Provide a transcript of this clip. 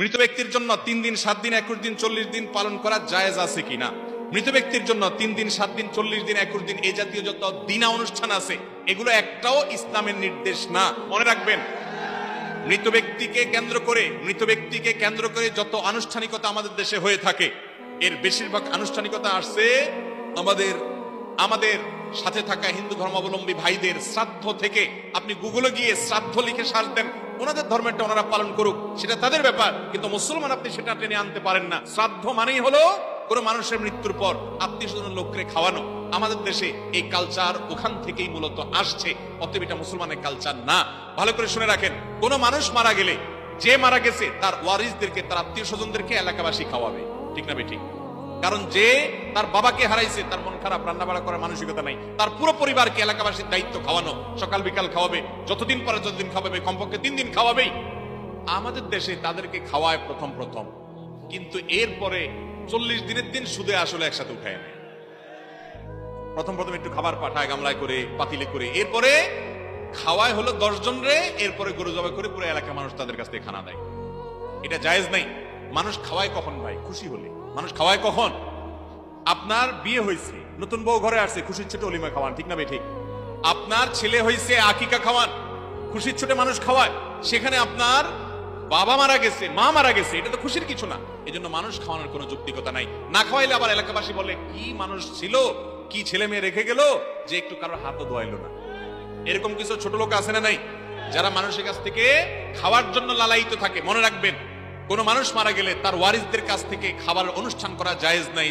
মৃত ব্যক্তির জন্য 3 দিন 7 দিন 21 দিন 40 দিন পালন করা জায়েজ আছে কিনা? মৃত ব্যক্তির জন্য 3 দিন 7 দিন 40 দিন 21 দিন এই জাতীয় যত দিনা অনুষ্ঠান আছে এগুলো একটাও ইসলামের নির্দেশ না। মনে রাখবেন, মৃত ব্যক্তিকে কেন্দ্র করে যত আনুষ্ঠানিকতা আমাদের দেশে হয়ে থাকে এর বেশিরভাগ আনুষ্ঠানিকতা আসছে আমাদের সাথে থাকা হিন্দু ধর্মাবলম্বী ভাইদের শ্রাদ্ধ থেকে। আপনি গুগলে গিয়ে শ্রাদ্ধ লিখে সার্চ দেন, ওনাদের ধর্মেরটা ওনারা পালন করুক, সেটা তাদের ব্যাপার, কিন্তু মুসলমান আপনি সেটা টেনে আনতে পারেন না। শ্রাদ্ধ মানেই হলো কোন মানুষের মৃত্যুর পর আত্মীয় স্বজন লোককে খাওয়ানো। আমাদের দেশে এই কালচার ওখান থেকেই মূলত আসছে, অতএব এটা মুসলমানের কালচার না। ভালো করে শুনে রাখেন, কোন মানুষ মারা গেলে যে মারা গেছে তার ওয়ারিসদেরকে, তার আত্মীয় স্বজনদেরকে এলাকাবাসী খাওয়াবে, ঠিক না বেঠিক? কারণ যে তার বাবাকে হারাইছে তার মন খারাপ, রান্না বাড়া করার মানসিকতা নাই, তার পুরো পরিবারকে এলাকাবাসীর দায়িত্ব খাওয়ানো, সকাল বিকাল খাওয়াবে, যতদিন পরে যতদিন খাওয়াবে, কমপক্ষে 3 দিন খাওয়াবেই। আমাদের দেশে তাদেরকে খাওয়ায় প্রথম কিন্তু এরপরে 40 দিনের দিন সুদে আসলে একসাথে উঠায় নেয়। প্রথম একটু খাবার পাঠায় গামলায় করে, পাতিলে করে, এরপরে খাওয়ায় হলো 10 জন রে, এরপরে গরু জবাই করে পুরো এলাকার মানুষ তাদের কাছ থেকে খানা দেয়। এটা জায়েজ নাই। মানুষ খাওয়ায় কখন ভাই? খুশি হলে। মানুষ খাওয়ায় কখন? আপনার বিয়ে হয়েছে, নতুন বউ ঘরে আসছে, খুশির ছোটে অলিমা খাওয়ান, ঠিক না বেঠিক? আপনার ছেলে হয়েছে, আকিকা খাওয়ান, খুশির ছোটে মানুষ খাওয়ায়। সেখানে আপনার বাবা মারা গেছে, মা মারা গেছে, এটা তো খুশির কিছু না। এই জন্য মানুষ খাওয়ানোর কোনো যৌক্তিকতা নাই। না খাওয়াইলে আবার এলাকাবাসী বলে কি মানুষ ছিল, কি ছেলে মেয়ে রেখে গেল যে একটু কারোর হাতও ধোয়াইলো না। এরকম কিছু ছোট লোক আছে না নাই, যারা মানুষের কাছ থেকে খাওয়ার জন্য লালায়িত থাকে। মনে রাখবেন, কোন মানুষ মারা গেলে তার ওয়ারিসদের কাছ থেকে খাবার অনুষ্ঠান করা জায়েজ নাই।